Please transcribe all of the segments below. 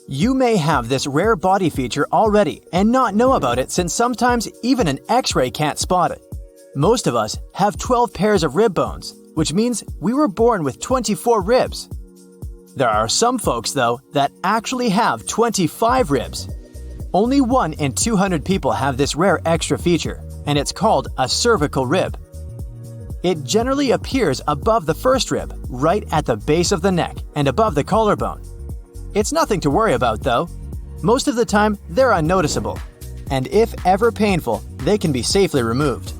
You may have this rare body feature already and not know about it, since sometimes even an X-ray can't spot it. Most of us have 12 pairs of rib bones, which means we were born with 24 ribs. There are some folks, though, that actually have 25 ribs. Only 1 in 200 people have this rare extra feature, and it's called a cervical rib. It generally appears above the first rib, right at the base of the neck and above the collarbone. It's nothing to worry about, though. Most of the time, they're unnoticeable, and if ever painful, they can be safely removed.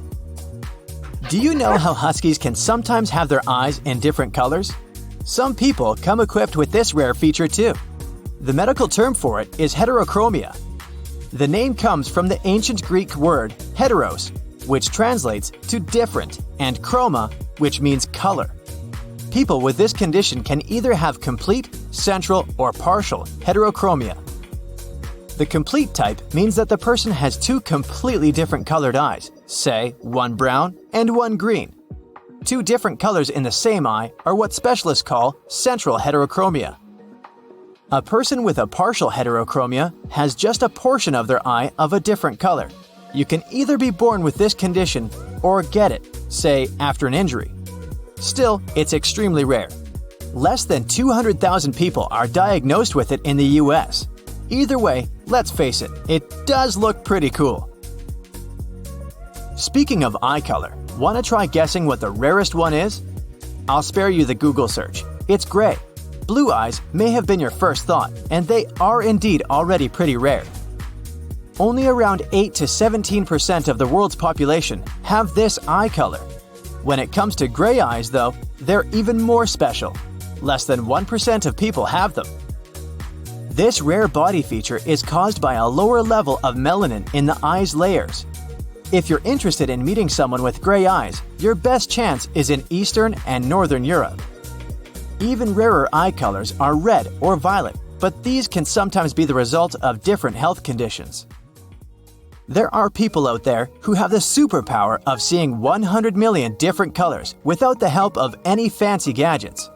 Do you know how huskies can sometimes have their eyes in different colors? Some people come equipped with this rare feature too. The medical term for it is heterochromia. The name comes from the ancient Greek word heteros, which translates to different, and chroma, which means color. People with this condition can either have complete, central, or partial heterochromia. The complete type means that the person has 2 completely different colored eyes, say one brown and one green. 2 different colors in the same eye are what specialists call central heterochromia. A person with a partial heterochromia has just a portion of their eye of a different color. You can either be born with this condition or get it, say after an injury. Still, it's extremely rare. Less than 200,000 people are diagnosed with it in the US. Either way, let's face it, it does look pretty cool. Speaking of eye color, want to try guessing what the rarest one is? I'll spare you the Google search. It's gray. Blue eyes may have been your first thought, and they are indeed already pretty rare. Only around 8 to 17% of the world's population have this eye color. When it comes to gray eyes, though, they're even more special. Less than 1% of people have them. This rare body feature is caused by a lower level of melanin in the eye's layers. If you're interested in meeting someone with gray eyes, your best chance is in Eastern and Northern Europe. Even rarer eye colors are red or violet, but these can sometimes be the result of different health conditions. There are people out there who have the superpower of seeing 100 million different colors without the help of any fancy gadgets.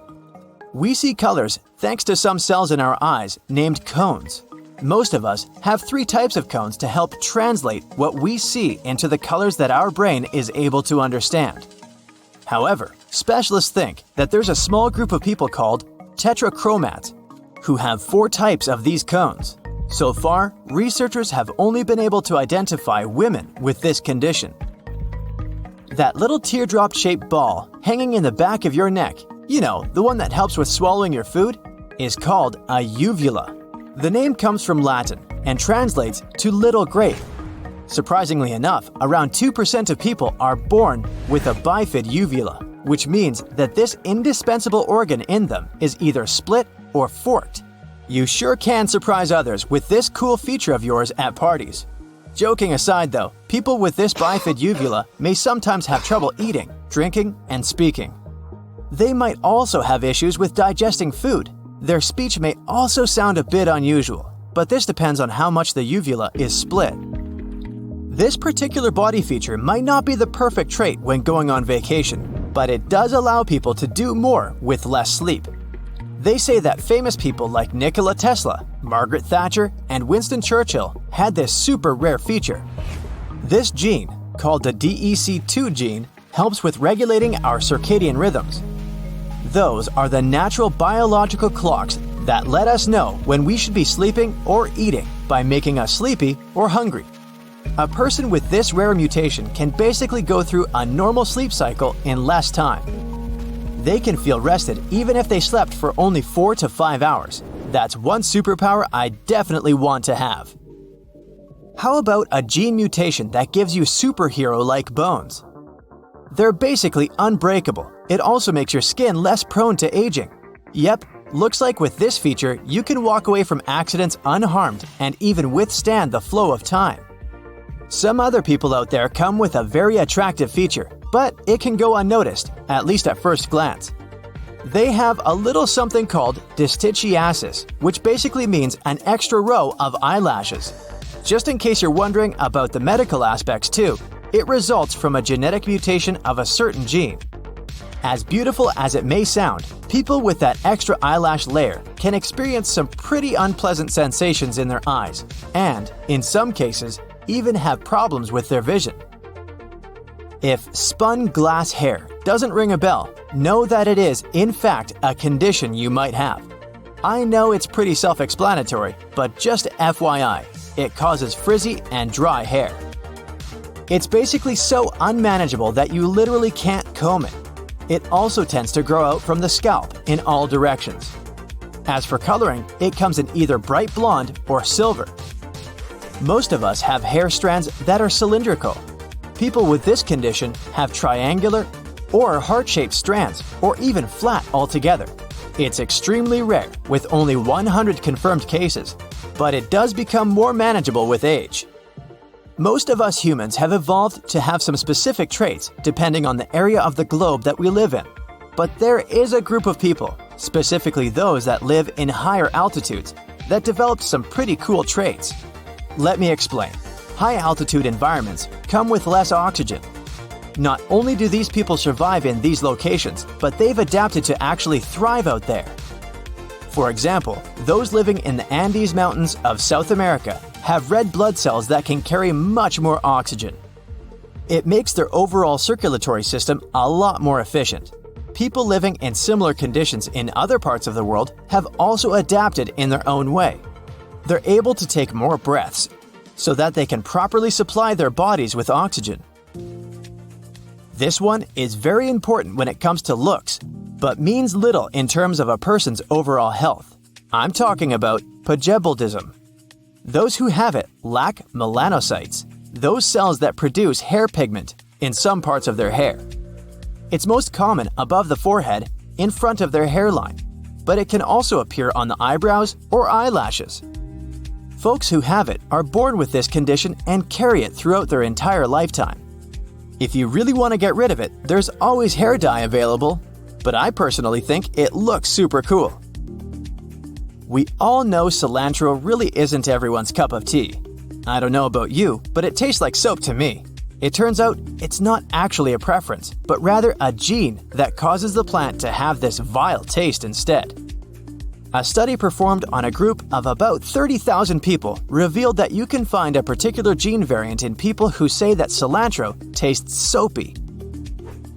We see colors thanks to some cells in our eyes named cones. Most of us have 3 types of cones to help translate what we see into the colors that our brain is able to understand. However, specialists think that there's a small group of people called tetrachromats who have 4 types of these cones. So far, researchers have only been able to identify women with this condition. That little teardrop-shaped ball hanging in the back of your neck, you know, the one that helps with swallowing your food, is called a uvula. The name comes from Latin and translates to little grape. Surprisingly enough, around 2% of people are born with a bifid uvula, which means that this indispensable organ in them is either split or forked. You sure can surprise others with this cool feature of yours at parties. Joking aside though, people with this bifid uvula may sometimes have trouble eating, drinking, and speaking. They might also have issues with digesting food. Their speech may also sound a bit unusual, but this depends on how much the uvula is split. This particular body feature might not be the perfect trait when going on vacation, but it does allow people to do more with less sleep. They say that famous people like Nikola Tesla, Margaret Thatcher, and Winston Churchill had this super rare feature. This gene, called the DEC2 gene, helps with regulating our circadian rhythms. Those are the natural biological clocks that let us know when we should be sleeping or eating by making us sleepy or hungry. A person with this rare mutation can basically go through a normal sleep cycle in less time. They can feel rested even if they slept for only 4 to 5 hours. That's one superpower I definitely want to have. How about a gene mutation that gives you superhero-like bones? They're basically unbreakable. It also makes your skin less prone to aging. Yep, looks like with this feature, you can walk away from accidents unharmed and even withstand the flow of time. Some other people out there come with a very attractive feature, but it can go unnoticed, at least at first glance. They have a little something called distichiasis, which basically means an extra row of eyelashes. Just in case you're wondering about the medical aspects too, it results from a genetic mutation of a certain gene. As beautiful as it may sound, people with that extra eyelash layer can experience some pretty unpleasant sensations in their eyes and, in some cases, even have problems with their vision. If spun glass hair doesn't ring a bell, know that it is, in fact, a condition you might have. I know it's pretty self-explanatory, but just FYI, it causes frizzy and dry hair. It's basically so unmanageable that you literally can't comb it. It also tends to grow out from the scalp in all directions. As for coloring, it comes in either bright blonde or silver. Most of us have hair strands that are cylindrical. People with this condition have triangular or heart-shaped strands, or even flat altogether. It's extremely rare, with only 100 confirmed cases, but it does become more manageable with age. Most of us humans have evolved to have some specific traits depending on the area of the globe that we live in. But there is a group of people, specifically those that live in higher altitudes, that developed some pretty cool traits. Let me explain. High-altitude environments come with less oxygen. Not only do these people survive in these locations, but they've adapted to actually thrive out there. For example, those living in the Andes Mountains of South America have red blood cells that can carry much more oxygen. It makes their overall circulatory system a lot more efficient. People living in similar conditions in other parts of the world have also adapted in their own way. They're able to take more breaths so that they can properly supply their bodies with oxygen. This one is very important when it comes to looks, but means little in terms of a person's overall health. I'm talking about pugebaldism. Those who have it lack melanocytes, those cells that produce hair pigment in some parts of their hair. It's most common above the forehead, in front of their hairline, but it can also appear on the eyebrows or eyelashes. Folks who have it are born with this condition and carry it throughout their entire lifetime. If you really want to get rid of it, there's always hair dye available, but I personally think it looks super cool. We all know cilantro really isn't everyone's cup of tea. I don't know about you, but it tastes like soap to me. It turns out it's not actually a preference, but rather a gene that causes the plant to have this vile taste instead. A study performed on a group of about 30,000 people revealed that you can find a particular gene variant in people who say that cilantro tastes soapy.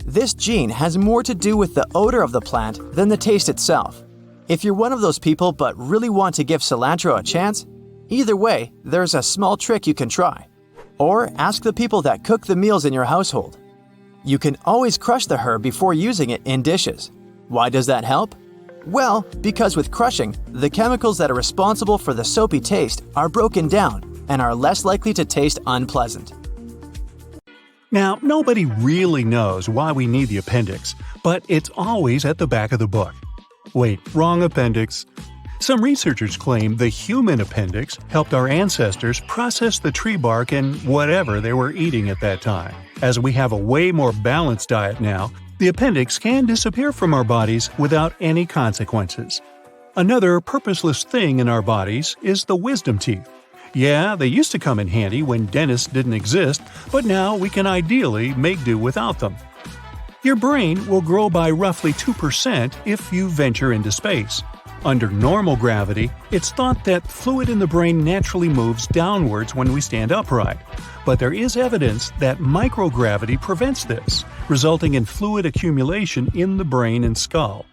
This gene has more to do with the odor of the plant than the taste itself. If you're one of those people but really want to give cilantro a chance, either way, there's a small trick you can try. Or ask the people that cook the meals in your household. You can always crush the herb before using it in dishes. Why does that help? Well, because with crushing, the chemicals that are responsible for the soapy taste are broken down and are less likely to taste unpleasant. Now, nobody really knows why we need the appendix, but it's always at the back of the book. Wait, wrong appendix. Some researchers claim the human appendix helped our ancestors process the tree bark and whatever they were eating at that time. As we have a way more balanced diet now, the appendix can disappear from our bodies without any consequences. Another purposeless thing in our bodies is the wisdom teeth. Yeah, they used to come in handy when dentists didn't exist, but now we can ideally make do without them. Your brain will grow by roughly 2% if you venture into space. Under normal gravity, it's thought that fluid in the brain naturally moves downwards when we stand upright. But there is evidence that microgravity prevents this, resulting in fluid accumulation in the brain and skull.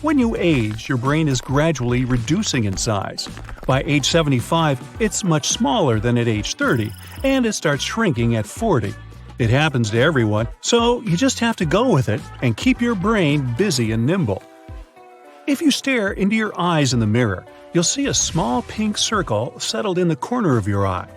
When you age, your brain is gradually reducing in size. By age 75, it's much smaller than at age 30, and it starts shrinking at 40. It happens to everyone, so you just have to go with it and keep your brain busy and nimble. If you stare into your eyes in the mirror, you'll see a small pink circle settled in the corner of your eye.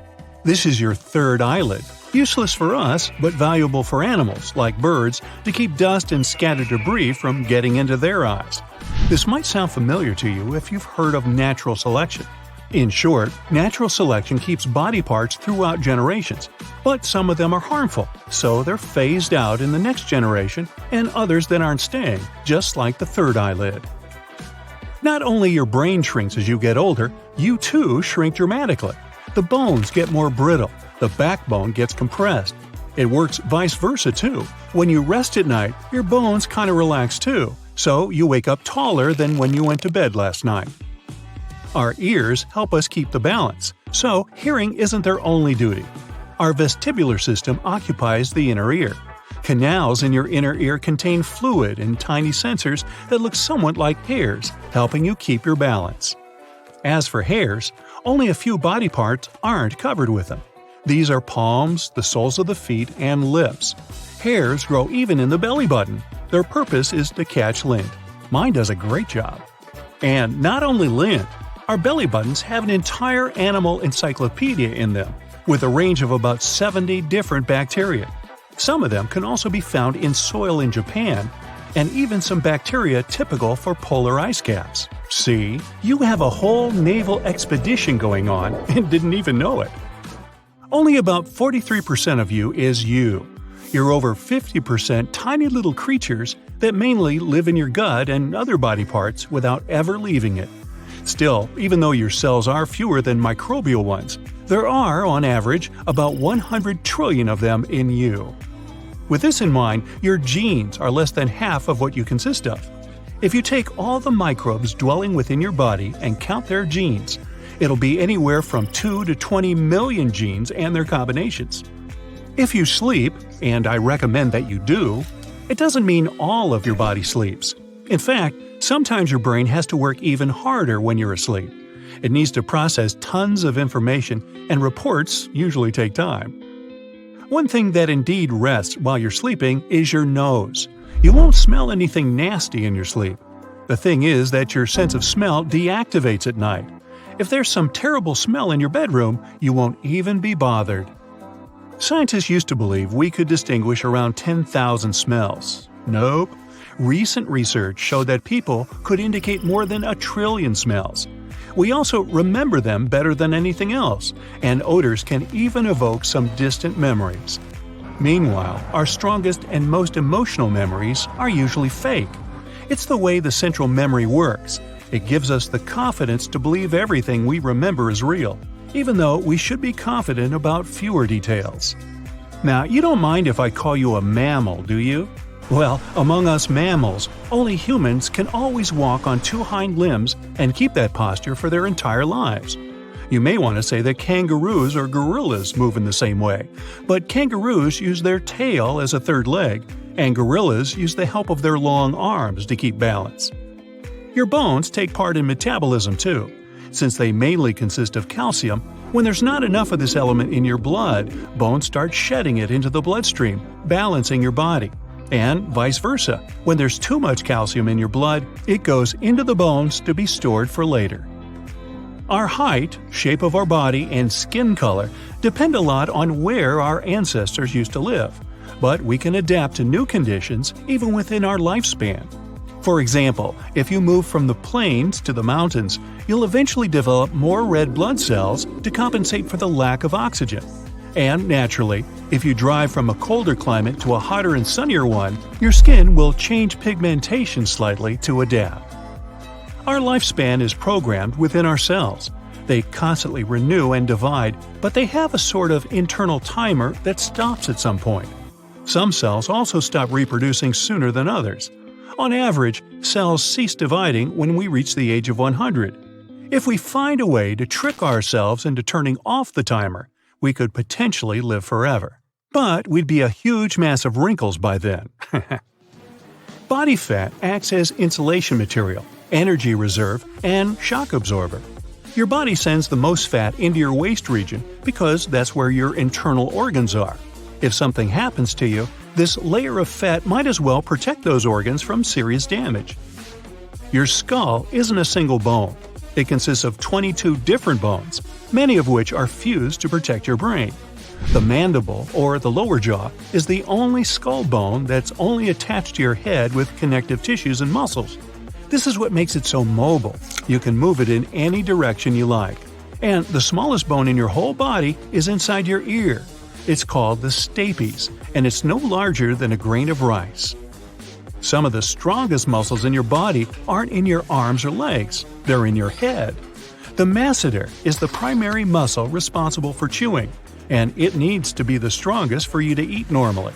This is your third eyelid, useless for us but valuable for animals, like birds, to keep dust and scattered debris from getting into their eyes. This might sound familiar to you if you've heard of natural selection. In short, natural selection keeps body parts throughout generations, but some of them are harmful, so they're phased out in the next generation, and others that aren't staying, just like the third eyelid. Not only your brain shrinks as you get older, you too shrink dramatically. The bones get more brittle, the backbone gets compressed. It works vice versa too. When you rest at night, your bones kind of relax too, so you wake up taller than when you went to bed last night. Our ears help us keep the balance, so hearing isn't their only duty. Our vestibular system occupies the inner ear. Canals in your inner ear contain fluid and tiny sensors that look somewhat like hairs, helping you keep your balance. As for hairs, only a few body parts aren't covered with them. These are palms, the soles of the feet, and lips. Hairs grow even in the belly button. Their purpose is to catch lint. Mine does a great job. And not only lint, our belly buttons have an entire animal encyclopedia in them, with a range of about 70 different bacteria. Some of them can also be found in soil in Japan, and even some bacteria typical for polar ice caps. See, you have a whole naval expedition going on and didn't even know it. Only about 43% of you is you. You're over 50% tiny little creatures that mainly live in your gut and other body parts without ever leaving it. Still, even though your cells are fewer than microbial ones, there are, on average, about 100 trillion of them in you. With this in mind, your genes are less than half of what you consist of. If you take all the microbes dwelling within your body and count their genes, it'll be anywhere from 2 to 20 million genes and their combinations. If you sleep, and I recommend that you do, it doesn't mean all of your body sleeps. In fact, sometimes your brain has to work even harder when you're asleep. It needs to process tons of information, and reports usually take time. One thing that indeed rests while you're sleeping is your nose. You won't smell anything nasty in your sleep. The thing is that your sense of smell deactivates at night. If there's some terrible smell in your bedroom, you won't even be bothered. Scientists used to believe we could distinguish around 10,000 smells. Nope. Recent research showed that people could indicate more than 1 trillion smells. We also remember them better than anything else, and odors can even evoke some distant memories. Meanwhile, our strongest and most emotional memories are usually fake. It's the way the central memory works. It gives us the confidence to believe everything we remember is real, even though we should be confident about fewer details. Now, you don't mind if I call you a mammal, do you? Well, among us mammals, only humans can always walk on 2 hind limbs and keep that posture for their entire lives. You may want to say that kangaroos or gorillas move in the same way, but kangaroos use their tail as a third leg, and gorillas use the help of their long arms to keep balance. Your bones take part in metabolism too. Since they mainly consist of calcium, when there's not enough of this element in your blood, bones start shedding it into the bloodstream, balancing your body. And vice versa, when there's too much calcium in your blood, it goes into the bones to be stored for later. Our height, shape of our body, and skin color depend a lot on where our ancestors used to live, but we can adapt to new conditions even within our lifespan. For example, if you move from the plains to the mountains, you'll eventually develop more red blood cells to compensate for the lack of oxygen. And naturally, if you drive from a colder climate to a hotter and sunnier one, your skin will change pigmentation slightly to adapt. Our lifespan is programmed within our cells. They constantly renew and divide, but they have a sort of internal timer that stops at some point. Some cells also stop reproducing sooner than others. On average, cells cease dividing when we reach the age of 100. If we find a way to trick ourselves into turning off the timer, we could potentially live forever. But we'd be a huge mass of wrinkles by then. Body fat acts as insulation material, energy reserve, and shock absorber. Your body sends the most fat into your waist region because that's where your internal organs are. If something happens to you, this layer of fat might as well protect those organs from serious damage. Your skull isn't a single bone. It consists of 22 different bones, many of which are fused to protect your brain. The mandible, or the lower jaw, is the only skull bone that's only attached to your head with connective tissues and muscles. This is what makes it so mobile. You can move it in any direction you like. And the smallest bone in your whole body is inside your ear. It's called the stapes, and it's no larger than a grain of rice. Some of the strongest muscles in your body aren't in your arms or legs, they're in your head. The masseter is the primary muscle responsible for chewing. and it needs to be the strongest for you to eat normally.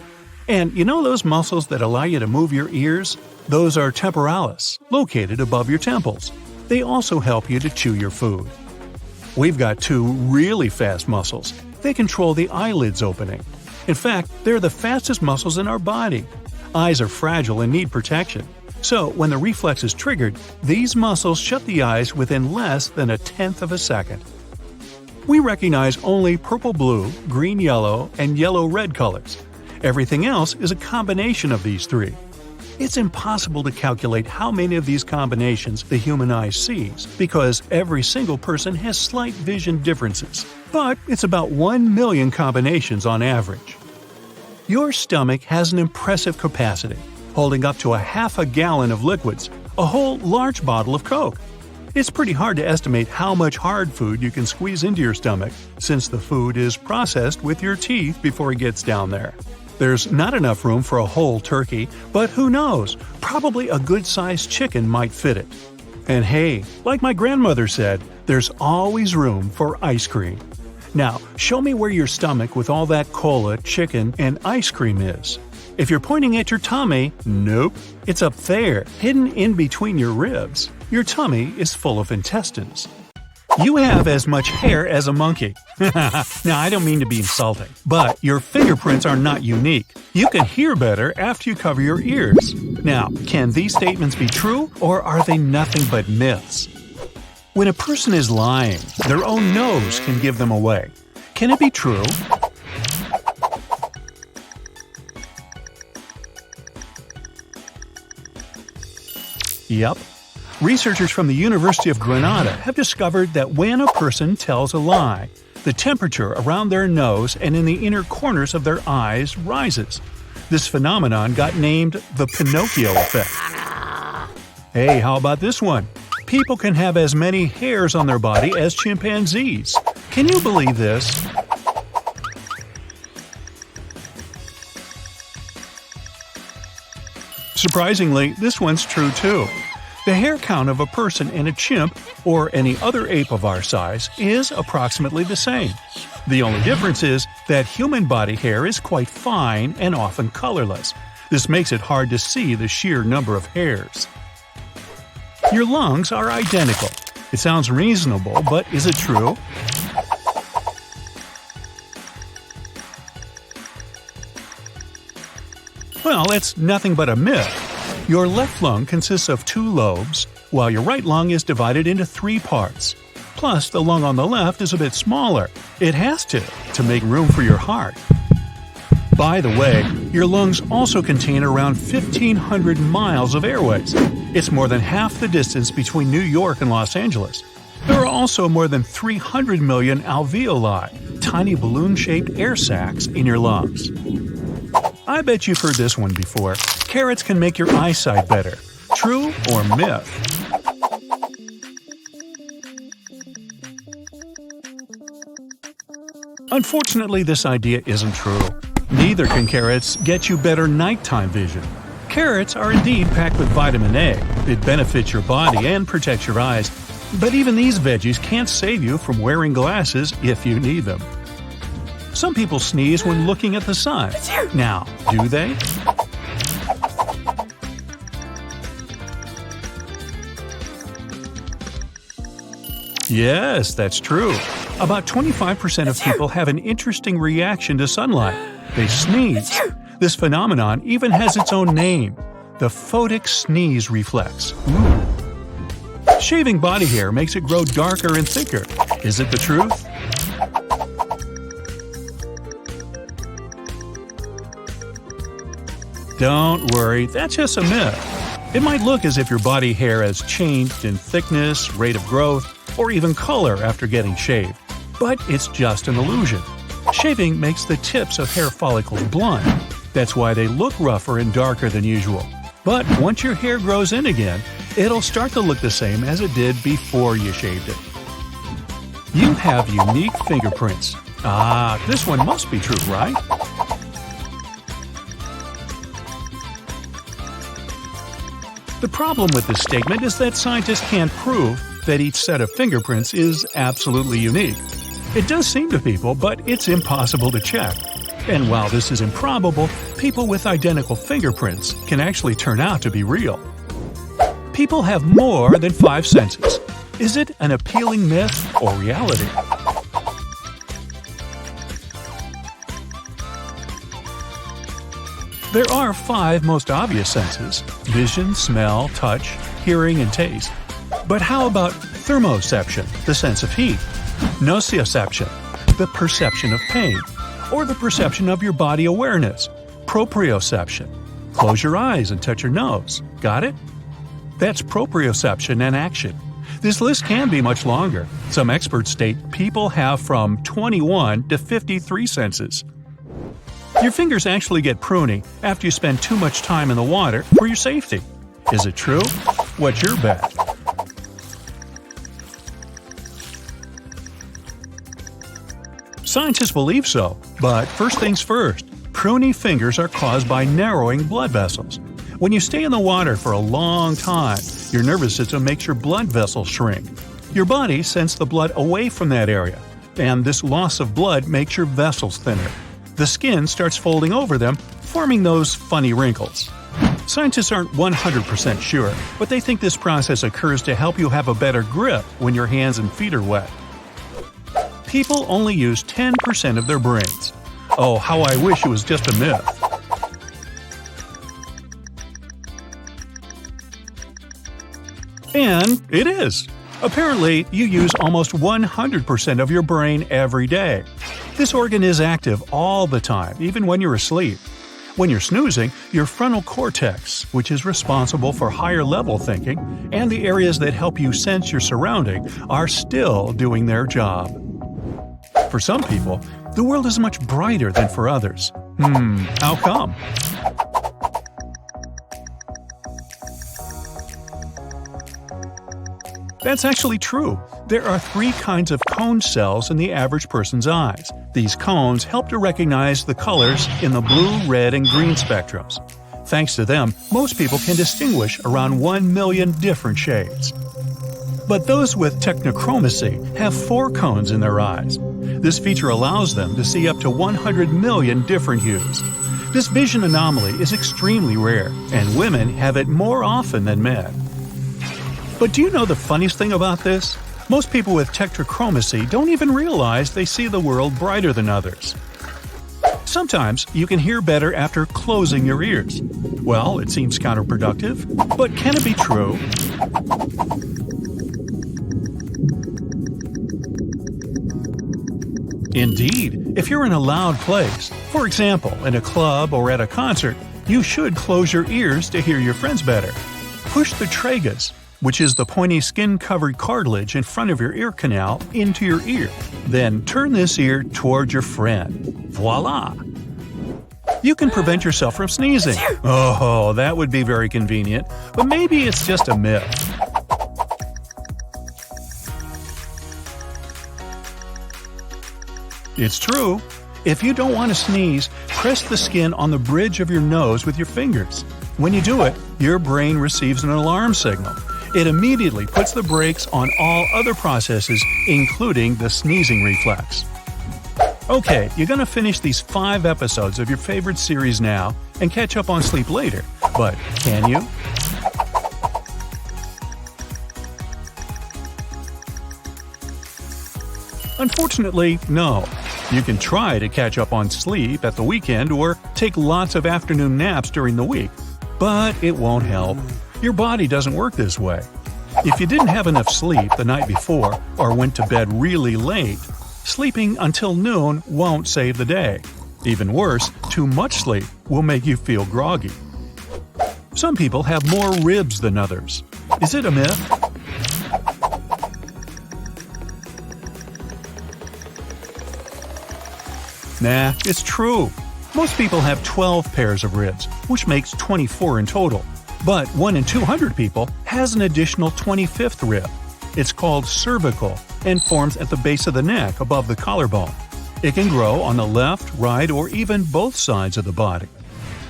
And you know those muscles that allow you to move your ears? Those are temporalis, located above your temples. They also help you to chew your food. We've got two really fast muscles. They control the eyelids opening. In fact, they're the fastest muscles in our body. Eyes are fragile and need protection. So, when the reflex is triggered, these muscles shut the eyes within less than a tenth of a second. We recognize only purple-blue, green-yellow, and yellow-red colors. Everything else is a combination of these three. It's impossible to calculate how many of these combinations the human eye sees because every single person has slight vision differences, but it's about 1 million combinations on average. Your stomach has an impressive capacity, holding up to a half a gallon of liquids, a whole large bottle of Coke. It's pretty hard to estimate how much hard food you can squeeze into your stomach since the food is processed with your teeth before it gets down there. There's not enough room for a whole turkey, but who knows, probably a good-sized chicken might fit it. And hey, like my grandmother said, there's always room for ice cream. Now, show me where your stomach with all that cola, chicken, and ice cream is. If you're pointing at your tummy, nope, it's up there, hidden in between your ribs. Your tummy is full of intestines. You have as much hair as a monkey. Now, I don't mean to be insulting, but your fingerprints are not unique. You can hear better after you cover your ears. Now, can these statements be true, or are they nothing but myths? When a person is lying, their own nose can give them away. Can it be true? Yep. Researchers from the University of Granada have discovered that when a person tells a lie, the temperature around their nose and in the inner corners of their eyes rises. This phenomenon got named the Pinocchio effect. Hey, how about this one? People can have as many hairs on their body as chimpanzees. Can you believe this? Surprisingly, this one's true too. The hair count of a person and a chimp, or any other ape of our size, is approximately the same. The only difference is that human body hair is quite fine and often colorless. This makes it hard to see the sheer number of hairs. Your lungs are identical. It sounds reasonable, but is it true? Well, it's nothing but a myth. Your left lung consists of 2 lobes, while your right lung is divided into 3 parts. Plus, the lung on the left is a bit smaller. It has to make room for your heart. By the way, your lungs also contain around 1,500 miles of airways. It's more than half the distance between New York and Los Angeles. There are also more than 300 million alveoli, tiny balloon-shaped air sacs in your lungs. I bet you've heard this one before. Carrots can make your eyesight better. True or myth? Unfortunately, this idea isn't true. Neither can carrots get you better nighttime vision. Carrots are indeed packed with vitamin A. It benefits your body and protects your eyes. But even these veggies can't save you from wearing glasses if you need them. Some people sneeze when looking at the sun. Now, do they? Yes, that's true. About 25% of people have an interesting reaction to sunlight. They sneeze. This phenomenon even has its own name, the photic sneeze reflex. Shaving body hair makes it grow darker and thicker. Is it the truth? Don't worry, that's just a myth. It might look as if your body hair has changed in thickness, rate of growth, or even color after getting shaved. But it's just an illusion. Shaving makes the tips of hair follicles blunt. That's why they look rougher and darker than usual. But once your hair grows in again, it'll start to look the same as it did before you shaved it. You have unique fingerprints. This one must be true, right? The problem with this statement is that scientists can't prove that each set of fingerprints is absolutely unique. It does seem to people, but it's impossible to check. And while this is improbable, people with identical fingerprints can actually turn out to be real. People have more than 5 senses. Is it an appealing myth or reality? There are 5 most obvious senses: vision, smell, touch, hearing, and taste. But how about thermoception, the sense of heat? Nociception, the perception of pain, or the perception of your body awareness? Proprioception, close your eyes and touch your nose. Got it? That's proprioception in action. This list can be much longer. Some experts state people have from 21 to 53 senses. Your fingers actually get pruny after you spend too much time in the water for your safety. Is it true? What's your bet? Scientists believe so, but first things first, pruny fingers are caused by narrowing blood vessels. When you stay in the water for a long time, your nervous system makes your blood vessels shrink. Your body sends the blood away from that area, and this loss of blood makes your vessels thinner. The skin starts folding over them, forming those funny wrinkles. Scientists aren't 100% sure, but they think this process occurs to help you have a better grip when your hands and feet are wet. People only use 10% of their brains. Oh, how I wish it was just a myth. And it is. Apparently, you use almost 100% of your brain every day. This organ is active all the time, even when you're asleep. When you're snoozing, your frontal cortex, which is responsible for higher-level thinking, and the areas that help you sense your surrounding, are still doing their job. For some people, the world is much brighter than for others. How come? That's actually true. There are 3 kinds of cone cells in the average person's eyes. These cones help to recognize the colors in the blue, red, and green spectrums. Thanks to them, most people can distinguish around 1 million different shades. But those with technochromacy have 4 cones in their eyes. This feature allows them to see up to 100 million different hues. This vision anomaly is extremely rare, and women have it more often than men. But do you know the funniest thing about this? Most people with tetrachromacy don't even realize they see the world brighter than others. Sometimes you can hear better after closing your ears. Well, it seems counterproductive, but can it be true? Indeed, if you're in a loud place, for example, in a club or at a concert, you should close your ears to hear your friends better. Push the tragus, which is the pointy skin-covered cartilage in front of your ear canal, into your ear. Then turn this ear toward your friend. Voila! You can prevent yourself from sneezing. Oh, that would be very convenient, but maybe it's just a myth. It's true. If you don't want to sneeze, press the skin on the bridge of your nose with your fingers. When you do it, your brain receives an alarm signal. It immediately puts the brakes on all other processes, including the sneezing reflex. Okay, you're gonna finish these 5 episodes of your favorite series now and catch up on sleep later, but can you? Unfortunately, no. You can try to catch up on sleep at the weekend or take lots of afternoon naps during the week, but it won't help. Your body doesn't work this way. If you didn't have enough sleep the night before or went to bed really late, sleeping until noon won't save the day. Even worse, too much sleep will make you feel groggy. Some people have more ribs than others. Is it a myth? Nah, it's true. Most people have 12 pairs of ribs, which makes 24 in total. But 1 in 200 people has an additional 25th rib. It's called cervical and forms at the base of the neck above the collarbone. It can grow on the left, right, or even both sides of the body.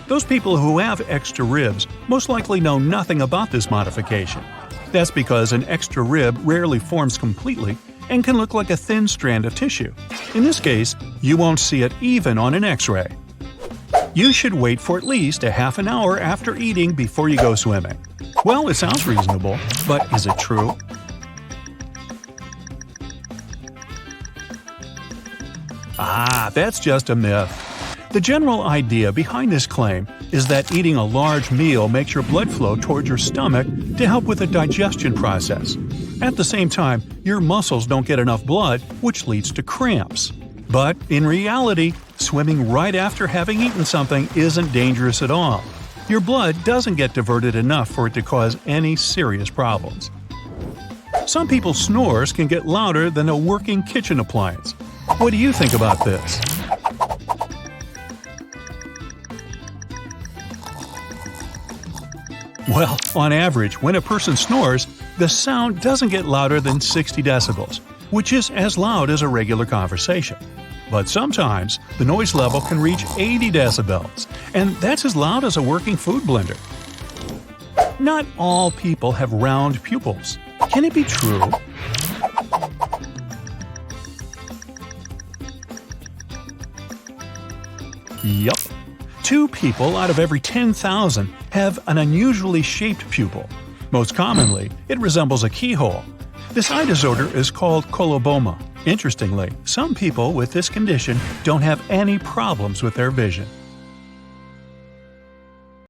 Those people who have extra ribs most likely know nothing about this modification. That's because an extra rib rarely forms completely and can look like a thin strand of tissue. In this case, you won't see it even on an X-ray. You should wait for at least a half an hour after eating before you go swimming. Well, it sounds reasonable, but is it true? That's just a myth. The general idea behind this claim is that eating a large meal makes your blood flow towards your stomach to help with the digestion process. At the same time, your muscles don't get enough blood, which leads to cramps. But in reality, swimming right after having eaten something isn't dangerous at all. Your blood doesn't get diverted enough for it to cause any serious problems. Some people's snores can get louder than a working kitchen appliance. What do you think about this? Well, on average, when a person snores, the sound doesn't get louder than 60 decibels, which is as loud as a regular conversation. But sometimes, the noise level can reach 80 decibels, and that's as loud as a working food blender. Not all people have round pupils. Can it be true? Yup. 2 people out of every 10,000 have an unusually shaped pupil. Most commonly, it resembles a keyhole. This eye disorder is called coloboma. Interestingly, some people with this condition don't have any problems with their vision.